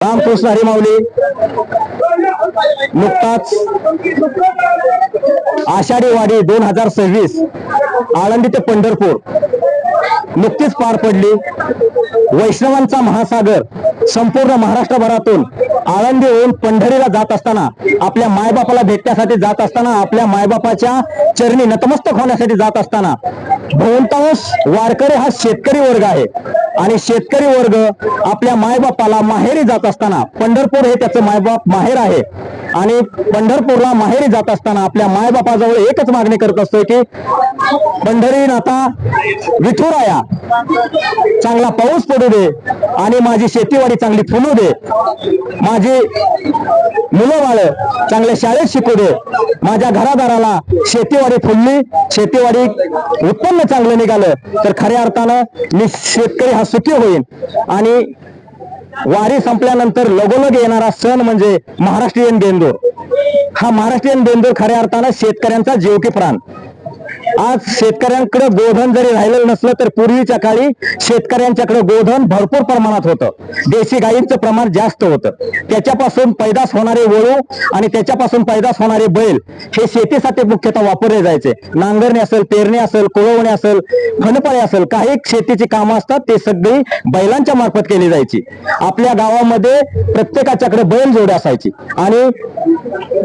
रामकृष्ण हरी माऊली नुकताच आषाढी वारी 2026 आळंदी ते पंढरपूर नुकतीच पार पडली। वैष्णवांचा महासागर संपूर्ण महाराष्ट्रभरातून आळंदी होऊन पंढरीला जात असताना, आपल्या मायबापाला भेटण्यासाठी जात असताना, आपल्या मायबापाच्या चरणी नतमस्तक होण्यासाठी जात असताना बहुतांश वारकरी हा शेतकरी वर्ग आहे आणि शेतकरी वर्ग आपल्या मायबापाला माहेरी जात असताना, पंढरपूर हे त्याचं मायबाप माहेर आहे आणि पंढरपूरला माहेरी जात असताना आपल्या मायबापाजवळ एकच मागणी करत असतोय की पंढरीनाथा विठुराया चांगला पाऊस पडू दे आणि माझी शेतीवाडी चांगली फुलू दे, माझी मुलं बाळ चांगल्या शाळेत शिकू दे, माझ्या घरादाराला शेतीवाडी फुलली, शेतीवाडी उत्पन्न चांगलं निघालं तर खऱ्या अर्थानं मी शेतकरी हा सुखी होईल। आणि वारी संपल्यानंतर लगोलग येणारा सण म्हणजे महाराष्ट्रीयन बेंदूर। हा महाराष्ट्रीयन बेंदूर खऱ्या अर्थानं शेतकऱ्यांचा जीव की प्राण। आज शेतकऱ्यांकडे गोधन जरी राहिलेलं नसलं तर पूर्वीच्या काळी शेतकऱ्यांच्याकडे गोधन भरपूर प्रमाणात होतं, देशी गायींचं प्रमाण जास्त होतं, त्याच्यापासून पैदास होणारे वळू आणि त्याच्यापासून पैदास होणारे बैल हे शेतीसाठी मुख्यतः वापरले जायचे। नांगरणे असेल, पेरणी असेल, कुळवणे असेल, फणफळे असेल, काही शेतीची कामं असतात ते सगळी बैलांच्या मार्फत केली जायची। आपल्या गावामध्ये प्रत्येकाच्याकडे बैलजोड असायची आणि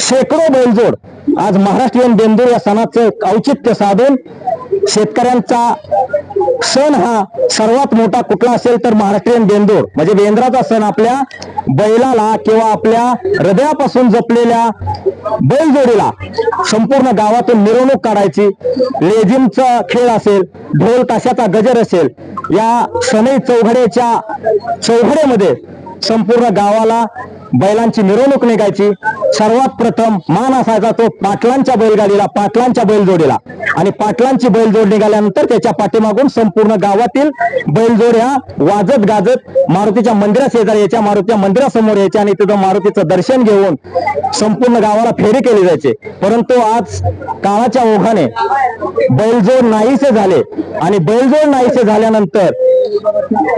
शेकडो बैलजोड आज महाराष्ट्रीयन बेंदूर या सणाचं औचित्य साधून शेतकऱ्यांचा सण हा सर्वात मोठा कुठला असेल तर महाराष्ट्रीयन बेंदूर म्हणजे बेंद्राचा सण। आपल्या बैलाला किंवा आपल्या हृदयापासून जपलेल्या बैलजोडीला संपूर्ण गावातून मिरवणूक काढायची, लेझिमचा खेळ असेल, ढोल ताशाचा गजर असेल, या सनई चौघड्यामध्ये संपूर्ण गावाला बैलांची मिरवणूक निघायची। सर्वात प्रथम मान असायचा तो पाटलांच्या बैलगाडीला, पाटलांच्या बैलजोडीला आणि पाटलांची बैलजोड निघाल्यानंतर त्याच्या पाठीमागून संपूर्ण गावातील बैलजोड ह्या वाजत गाजत मारुतीच्या मंदिरा शेजारी यायच्या, मारुतीच्या मंदिरासमोर यायच्या आणि तिथं मारुतीचं दर्शन घेऊन संपूर्ण गावाला फेरी केली जायची। परंतु आज काळाच्या ओघाने बैलजोड नाहीसे झाले आणि बैलजोड नाहीसे झाल्यानंतर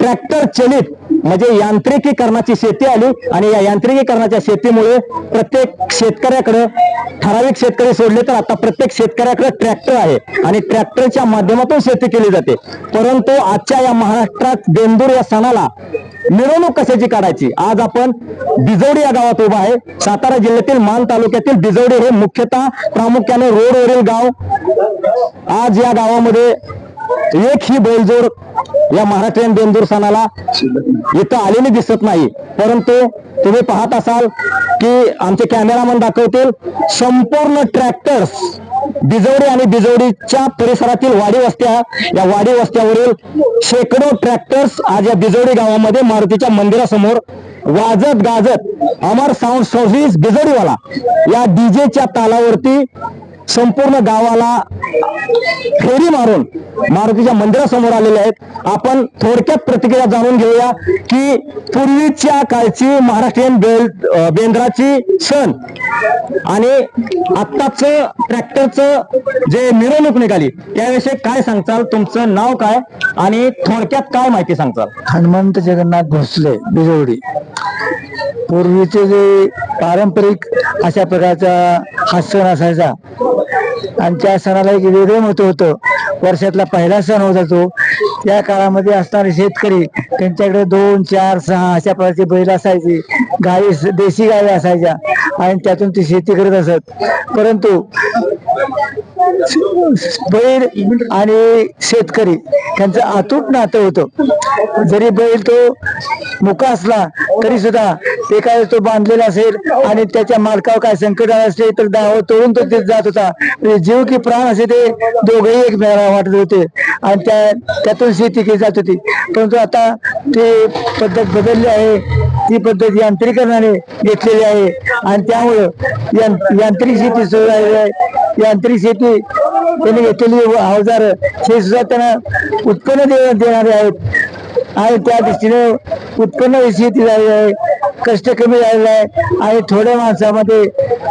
ट्रॅक्टर चलित म्हणजे यांत्रिकीकरणाची शेती आली आणि या यांत्रिकीकरणाच्या शेतीमुळे प्रत्येक शेतकऱ्याकडे, ठराविक शेतकरी सोडले तर आता प्रत्येक शेतकऱ्याकडे ट्रॅक्टर आहे आणि ट्रॅक्टरच्या माध्यमातून शेती केली जाते। परंतु आजच्या या महाराष्ट्रात बेंदूर या सणाला मिरवणूक कशाची काढायची? आज आपण बिजवडी या गावात उभा आहे। सातारा जिल्ह्यातील मान तालुक्यातील बिजवडी हे मुख्यतः प्रामुख्याने रोडवरील गाव। आज या गावामध्ये एक ही बैलजोड या महाराष्ट्रीयन बेंदूर सणाला इथं आलेली दिसत नाही। परंतु तुम्ही पाहत असाल की आमचे कॅमेरामन दाखवतील संपूर्ण ट्रॅक्टर्स बिजवडी आणि बिजवडीच्या परिसरातील वाडी वस्त्या, या वाडी वस्त्यावरील शेकडो ट्रॅक्टर्स आज या बिजवडी गावामध्ये मारुतीच्या मंदिरासमोर वाजत गाजत अमर साऊंड सर्व्हिस बिजवडीवाला या डीजेच्या तालावरती संपूर्ण गावाला फेरी मारून मारुतीच्या मंदिरासमोर आलेले आहेत। आपण थोडक्यात प्रतिक्रिया जाणून घेऊया की पूर्वीच्या काळची महाराष्ट्रीयन बेंद्राची सण आणि आत्ताच ट्रॅक्टरचं जे मिरवणूक निघाली त्याविषयी काय सांगचाल? तुमचं नाव काय आणि थोडक्यात काय माहिती सांगचाल? हनुमंत जगन्नाथ भोसले बिजवडी। पूर्वीचे जे पारंपरिक अशा प्रकारचा हा सण असायचा आणि त्या सणाला एक वेगळं महत्व होतं। वर्षातला पहिला सण होता तो। त्या काळामध्ये असणारे शेतकरी त्यांच्याकडे 2, 4, 6 अशा प्रकारची बैल असायची, गाई देशी गाई असायच्या आणि त्यातून ती शेती करत असत। परंतु बैल आणि शेतकरी त्यांचं अतूट नातं होतं। जरी बैल तो मुका असला तरी सुद्धा ते काय तो बांधलेला असेल आणि त्याच्या मालकावर काय संकट आलं असले तर दाव तोडून तो तिथे जात होता। जीव की प्राण असे ते दोघेही एक मेळा वाटत होते आणि त्यातून शेती केली जात होती। परंतु आता ते पद्धत बदलली आहे, ती पद्धत यांत्रिकरणाने घेतलेली आहे आणि त्यामुळं यांत्रिक शेती सुरू झालेली आहे। यांत्रिक शेती त्यांनी घेतलेली अवजार हे सुद्धा त्यांना उत्पन्न देणारे आहेत आणि त्या दृष्टीने उत्पन्न शेती झालेली आहे कष्ट कमी झालेले आहे आणि थोड्या माणसामध्ये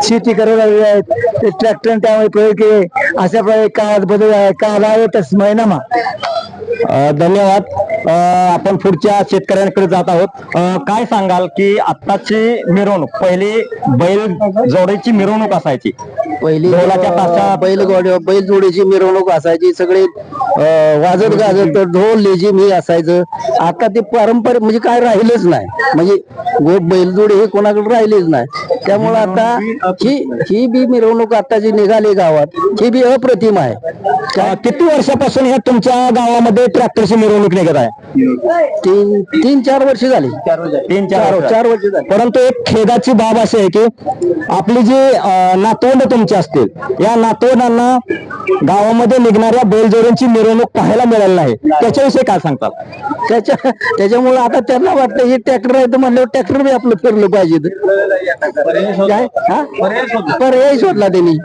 शेती करायला लागलेली आहेत. ते ट्रॅक्टर त्यामुळे प्रयोग केले. अशा प्रकारे काळात बदल आहे. काळ आहे तस महिनामा. धन्यवाद. आपण पुढच्या शेतकऱ्यांकडे जात आहोत. काय सांगाल की आत्ताची मिरवणूक, पहिली बैल जोडीची मिरवणूक असायची, पहिली ढोलाच्या ताशात बैल जोडीची मिरवणूक असायची. सगळे वाजत गाजत ढोल लेझिम हे असायचं. आता ते पारंपरिक म्हणजे काय राहिलंच नाही. म्हणजे बैलजोडी हे कोणाकडे राहिलेच नाही. त्यामुळे आता ही बी मिरवणूक आता जी निघाली गावात ही बी अप्रतिम आहे. किती वर्षापासून ह्या तुमच्या गावामध्ये ट्रॅक्टरची मिरवणूक निघत आहे? 3-4 वर्ष झाली. 3-4 वर्ष झाली. परंतु एक खेदाची बाब अशी आहे की आपली जी नातवंड तुमची असतील, या नातवंडांना गावामध्ये निघणाऱ्या बैलजोड्यांची मिरवणूक पाहायला मिळाली नाही. त्याच्याविषयी काय सांगतात? त्याच्यामुळे आता त्यांना वाटतं हे ट्रॅक्टर आहे तर म्हणल्यावर ट्रॅक्टर बी आपलं फिरलं पाहिजे. काय पर्याय शोधला त्यांनी.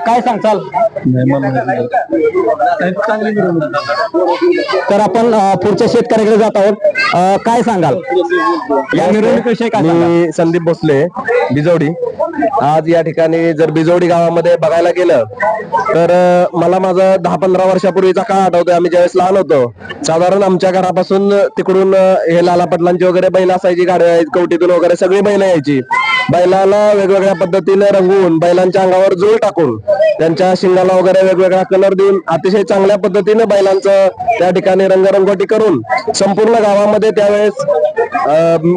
काय सांगताल? तर आपण पुढच्या शेतकऱ्याकडे जात आहोत. काय सांगाल या मिरवणुकीविषयी? काय सांगाल? मी संदीप भोसले, बिजवडी. आज या ठिकाणी जर बिजवडी गावामध्ये बघायला गेलं तर मला माझं 10-15 वर्षापूर्वीचा काळ आठवतोय. आम्ही ज्यावेळेस लहान होतो, साधारण आमच्या घरापासून तिकडून हे लाला पाटलांची वगैरे बैल असायची, गाड्या कवटीतून वगैरे सगळी बैल यायची. बैलाला वेगवेगळ्या पद्धतीने रंगवून, बैलांच्या अंगावर झूल टाकून, त्यांच्या शिंगाला वगैरे वेगवेगळा कलर देऊन अतिशय चांगल्या पद्धतीने बैलांचं त्या ठिकाणी रंगरंगोटी करून संपूर्ण गावामध्ये त्यावेळेस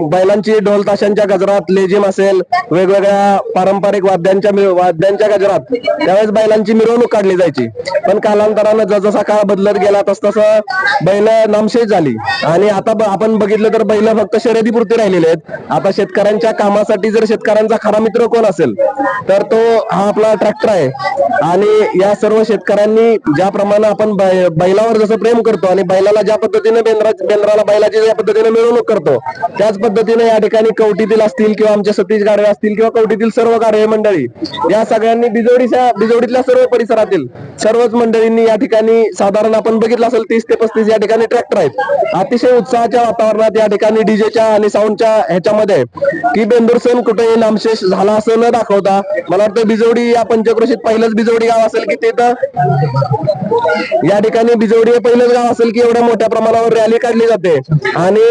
बैलांची ढोल ताशांच्या गजरात, लेझिम असेल, वेगवेगळ्या पारंपरिक वाद्यांच्या गजरात त्यावेळेस बैलांची मिरवणूक काढली जायची. पण कालांतरानं जसजसा काळ बदलत गेला तसतसं बैल नामशेष झाली. आणि आता आपण बघितलं तर बैल फक्त शर्यतीपुरती राहिलेले आहेत. आता शेतकऱ्यांच्या कामासाठी जर शेतकऱ्यांचा खरा मित्र कोण असेल तर तो हा आपला ट्रॅक्टर आहे. आणि या सर्व शेतकऱ्यांनी ज्याप्रमाणे आपण बैलावर जसं प्रेम करतो आणि बैलाला ज्या पद्धतीने बेंद्राला बैलाची ज्या पद्धतीने मिरवणूक करतो, त्याच पद्धतीने या ठिकाणी कवटीतील असतील किंवा आमचे सतीश गाडवे असतील किंवा कवटीतील सर्व गाडवे मंडळी, या सगळ्यांनी बिजवडीतल्या सर्व परिसरातील सर्वच मंडळींनी या ठिकाणी साधारण आपण बघितलं असेल 30 ते 35 या ठिकाणी ट्रॅक्टर आहेत. अतिशय उत्साहाच्या वातावरणात या ठिकाणी डीजेच्या आणि साऊंडच्या ह्याच्यामध्ये की बेंदूर सण कुठेही नामशेष झाला असं न दाखवता, मला वाटतं बिजवडी या पंचक्रोशीत पहिलंच बिजवडी गाव असेल की ते तर या ठिकाणी बिजवडी हे पहिलंच गाव असेल की एवढ्या मोठ्या प्रमाणावर रॅली काढली जाते. आणि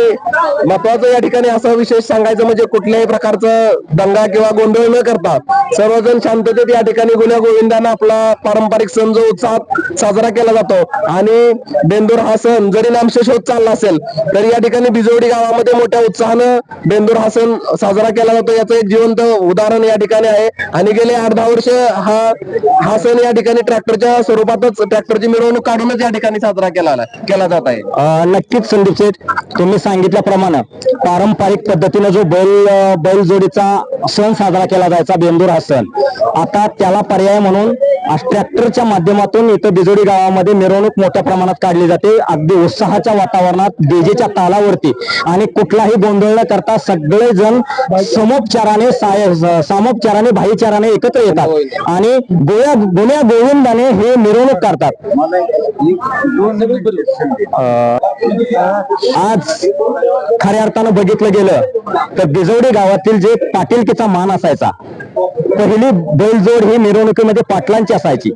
महत्वाचं या ठिकाणी असं विशेष सांगायचं म्हणजे कुठल्याही प्रकारचं दंगा किंवा गोंधळ न करता सर्वजण शांततेत या ठिकाणी गुण्या गोविंदानं आपला पारंपरिक सण जो उत्साहात साजरा केला जातो. आणि बेंदूर हा सण जरी नामशेष होत चालला असेल तरी या ठिकाणी बिजवडी गावामध्ये मोठ्या उत्साहानं बेंदूर हा सण साजरा केला जातो. याचं एक जिवंत उदाहरण या ठिकाणी आहे. आणि गेले 8-10 वर्ष हा सण या ठिकाणी ट्रॅक्टरच्या स्वरूपातच, ट्रॅक्टरची मिरवणूक काढूनच या ठिकाणी साजरा केला जात आहे. नक्कीच संदीप शेठ, तुम्ही सांगितल्याप्रमाणे पारंपरिक पद्धतीने जो बैलजोडीचा सण साजरा केला जायचा बेंदूर हा सण, आता त्याला पर्याय म्हणून ट्रॅक्टरच्या माध्यमातून इथं बिजोडी गावामध्ये मिरवणूक मोठ्या प्रमाणात काढली जाते. अगदी उत्साहाच्या वातावरणात, डीजेच्या तालावरती, आणि कुठलाही गोंधळ न करता सगळेजण सामोपचाराने भाईचाराने एकत्र येतात आणि गुण्या गोविंदाने हे मिरवणूक करतात. आज खऱ्या अर्थानं बघितलं गेलं तर बिजवडी गावातील जे पाटीलकीचा मान असायचा, पहिली बैलजोड ही मिरवणुकीमध्ये पाटलांची असायची.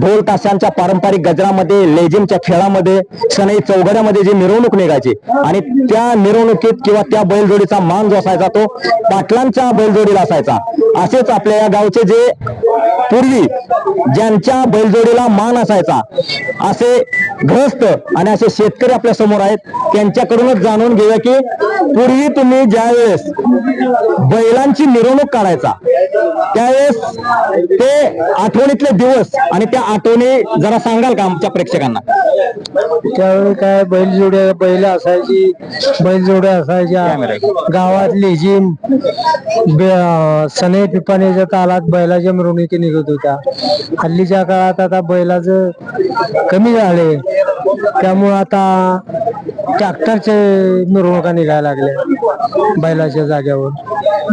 ढोल ताशांच्या पारंपरिक गजरामध्ये, लेझिमच्या खेळामध्ये, सनई चौघड्यामध्ये जी मिरवणूक निघायची आणि त्या मिरवणुकीत किंवा त्या बैलजोडीचा मान जो असायचा तो पाटलांच्या बैलजोडीला असायचा. असेच आपल्या या गावचे जे पूर्वी ज्यांच्या बैलजोडीला मान असायचा असे ग्रस्त आणि असे शेतकरी आपल्या समोर आहेत. त्यांच्याकडूनच जाणून घेऊया की पूर्वी तुम्ही ज्या वेळेस बैलांची मिरवणूक काढायचा त्यावेळेस ते आठवणीतले दिवस आणि त्या आठवणी जरा सांगाल का आमच्या प्रेक्षकांना? त्यावेळी काय बैल असायच्या गावात लेझिम, सनई पिपाण्याच्या तालात बैलाच्या मिरवणुकी निघत होत्या. हल्लीच्या काळात आता बैलाचं कमी झाले, त्यामुळे आता ट्रॅक्टरचे मिरवणुका निघायला लागल्या बैलाच्या जाग्यावर.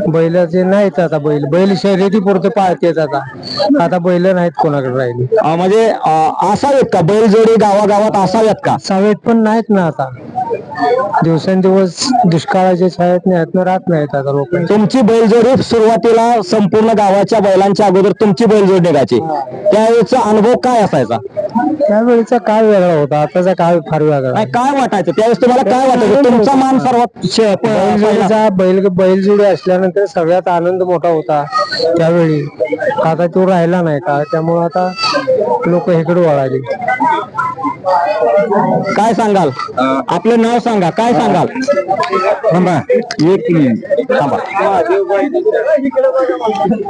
बैलाचे नाहीत आता, बैल शर्यती पुरते पाळतेच आता बैल नाहीत कोणाकडे राहिली. म्हणजे असावेत का बैलजोडी गावागावात असाव्यात का? सावेत पण नाहीत ना आता. दिवसेंदिवस दुष्काळाच्या छायेत ह्यातनं राहत नाहीत आता लोक. तुमची बैलजोडी सुरुवातीला संपूर्ण गावाच्या बैलांच्या अगोदर तुमची बैलजोडी निघायची, त्यावेळेचा अनुभव काय असायचा? त्यावेळीचा काळ वेगळा होता, आताचा काळ फार वेगळा. नाही, काय वाटायचं त्यावेळेस तुम्हाला? काय वाटायचं? तुमचा मान सर्वात बैलजोडीचा बैलजोडी असल्यानंतर सगळ्यात आनंद मोठा होता त्यावेळी. आता तो राहिला नाही का, त्यामुळे आता लोक इकडे वळाले. काय सांगाल? आपलं नाव सांगा, काय सांगाल? थांबा एक मिनिट थांबा,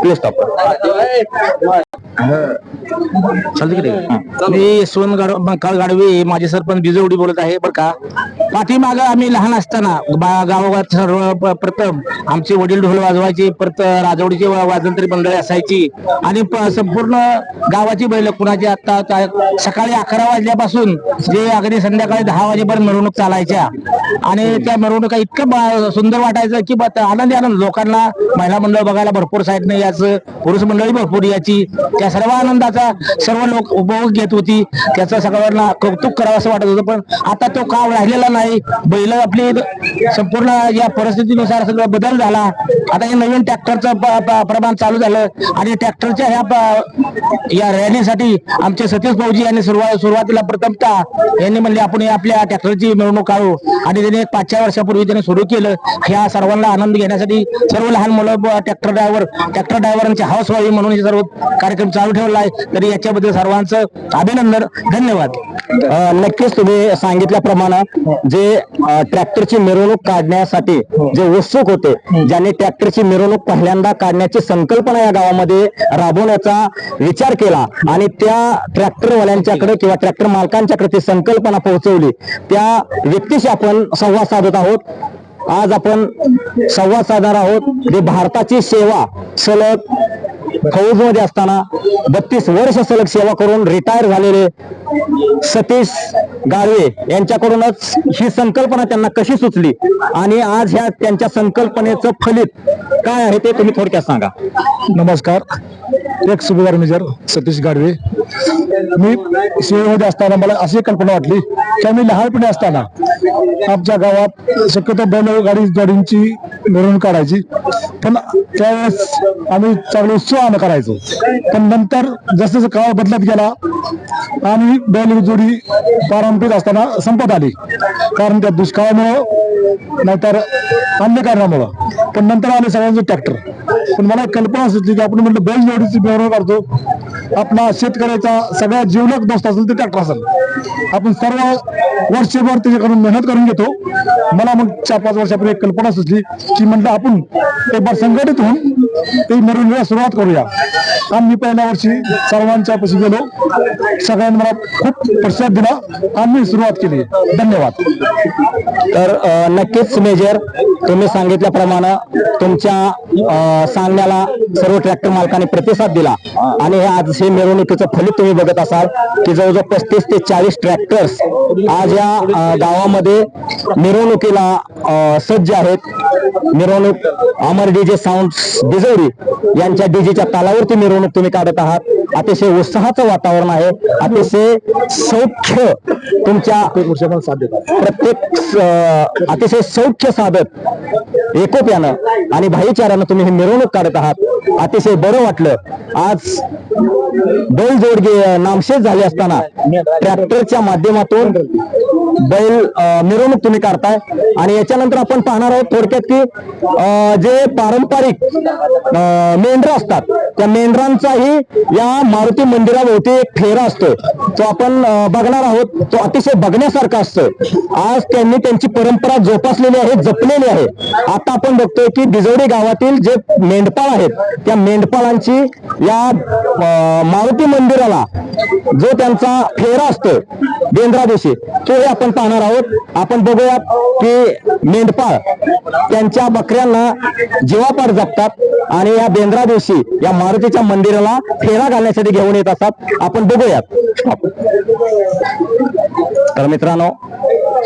प्लीज स्टॉप. मी यशवंत काळ गाडवे, माझे सरपंच बिजवडी बोलत आहे. बरं का, पाठीमाग आम्ही लहान असताना गावागावात सर्व प्रथम आमचे वडील ढोल वाजवायचे, परत राजवडीची वाजंत्री मंडळी असायची आणि संपूर्ण गावाची बैल कुणाची आता सकाळी 11 वाजल्यापासून जे अगदी संध्याकाळी 10 वाजेपर्यंत मिरवणूक चालायच्या आणि त्या मिरवणुका इतकं सुंदर वाटायचं की आनंदी आनंद. लोकांना महिला मंडळ बघायला भरपूर साईडने याचं, पुरुष मंडळी भरपूर याची. त्या सर्व आनंदाचा सर्व लोक उपभोग घेत होती, त्याचं सगळ्यांना कौतुक करावं असं वाटत होतं. पण आता तो काळ राहिलेला नाही. बैल आपली संपूर्ण या परिस्थितीनुसार सगळं बदल झाला. आता हे नवीन ट्रॅक्टरचं प्रमाण चालू झालं आणि ट्रॅक्टरच्या या रॅलीसाठी आमचे सतीश भाऊजी यांनी सुरुवातीला प्रथमतः यांनी म्हणले आपण आपल्या ट्रॅक्टरची मिरवणूक काढू आणि त्यांनी एक 5-6 वर्षापूर्वी त्यांनी सुरू केलं. ह्या सर्वांना आनंद घेण्यासाठी सर्व लहान मुलं ट्रॅक्टर ड्रायव्हरांची हाऊस व्हावी म्हणून हे सर्व कार्यक्रम चालू ठेवला आहे. तरी याच्याबद्दल सर्वांचं अभिनंदन, धन्यवाद. नक्कीच तुम्ही सांगितल्याप्रमाणे जे ट्रॅक्टरची मिरवणूक काढण्यासाठी जे उत्सुक होते, ज्यांनी ट्रॅक्टरची मिरवणूक पहिल्यांदा काढण्याची संकल्पना या गावामध्ये राबवण्याचा विचार केला आणि त्या ट्रॅक्टरवाल्यांच्याकडे किंवा ट्रॅक्टर मालकांच्याकडे ती संकल्पना पोहोचवली, त्या व्यक्तीशी आपण संवाद साधत आहोत. आज आपण संवाद साधणार आहोत जे भारताची सेवा सलग फौजमध्ये असताना 32 वर्ष सलग सेवा करून रिटायर झालेले सतीश गाडवे यांच्याकडूनच ही संकल्पना त्यांना कशी सुचली आणि आज ह्या त्यांच्या संकल्पनेचं फलित काय आहे ते तुम्ही थोडक्यात सांगा. नमस्कार, एक सुभेदार मेजर सतीश गाडवे. मी सेवेमध्ये असताना मला अशी कल्पना वाटली की आम्ही लहानपणी असताना आमच्या गावात शक्यतो बैलगाडी जोडींची मिरवणूक काढायची, पण त्यावेळेस आम्ही चांगले उत्साहानं करायचो. पण नंतर जसं काळ बदलत गेला आणि बैलजोडी पारंपरिक असताना संपत आली, कारण त्या दुष्काळामुळं नाहीतर अन्य कारणामुळं. पण नंतर आले सगळ्यांचं ट्रॅक्टर. पण मला कल्पना सुचली की आपण म्हटलं बैलजोडीची मिरवणूक काढतो, आपला शेतकऱ्याचा सगळ्यात जीवलग दोस्त असेल ते ट्रॅक्टर असेल. आपण सर्व वर्षभर त्याच्याकडून मेहनत करून घेतो. मला मग 4-5 वर्षापूर्वी एक कल्पना सुचली की म्हटलं आपण एक बार संघटित होऊन ते मिरवणुकीला सुरुवात करूया. आम्ही पहिल्या वर्षी सर्वांच्या पाशी गेलो, सगळ्यांनी मला खूप प्रतिसाद दिला, आम्ही सुरुवात केली. धन्यवाद. तर नक्कीच मेजर, तुम्ही सांगितल्याप्रमाणे तुमच्या सांगण्याला सर्व ट्रॅक्टर मालकांनी प्रतिसाद दिला आणि हे आज हे मिरवणुकीचं फलित तुम्ही बघत असाल की जवळजवळ 35 ते 40 ट्रॅक्टर्स आज या गावामध्ये मिरवणुकीला सज्ज आहेत. मिरवणूक अमर डीजे साऊंड्स बिजवडी यांच्या डीजेच्या तालावरती मिरवणूक तुम्ही काढत आहात. अतिशय उत्साहाचं वातावरण आहे, अतिशय सौख्य तुमच्या प्रत्येक अतिशय सौख्य साधत एकोप्यानं आणि भाईचारानं तुम्ही ही मिरवणूक काढत आहात. अतिशय बरं वाटलं. आज बैलजोड नामशेष झाले असताना ट्रॅक्टरच्या माध्यमातून बैल मिरवणूक तुम्ही काढताय आणि याच्यानंतर आपण पाहणार आहोत थोडक्यात की जे पारंपरिक मेंढरं असतात त्या मेंढरांचाही या मारुती मंदिराभोवती एक फेरा असतो, तो आपण बघणार आहोत. तो अतिशय बघण्यासारखा असतो. आज त्यांनी त्यांची परंपरा जोपासलेली आहे, जपलेली आहे. आता आपण बघतोय की बिजवडी गावातील जे मेंढपाळ आहेत त्या मेंढपाळांची या मारुती मंदिराला जो त्यांचा फेरा असतो बेंद्रा दिवशी तोही आपण पाहणार आहोत. आपण बघूयात की मेंढपाळ त्यांच्या बकऱ्यांना जीवापाड जपतात आणि या बेंद्रा दिवशी या मारुतीच्या मंदिराला फेरा घालण्यासाठी घेऊन येत असतात. आपण बघूयात. तर मित्रांनो,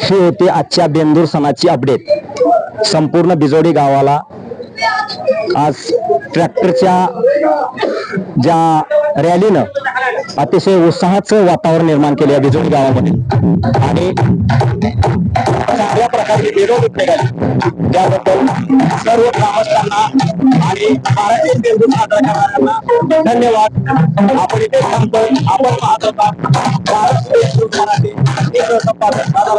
ही होती आजच्या बेंदूर सणाची अपडेट. संपूर्ण बिजोडी गावाला आज ट्रॅक्टरच्या ज्या रॅलीनं अतिशय उत्साहाचं वातावरण निर्माण केले या बिजोडी गावामध्ये आणि चांगल्या प्रकारे मिरवणूक निघाली त्याबद्दल सर्व ग्रामस्थांना आणि महाराष्ट्रीय तेलगू साजरा करणाऱ्यांना धन्यवाद. आपण इथे थांबतो. आपण पाहत होता भारत देशमुख मराठी एक संपादक दादा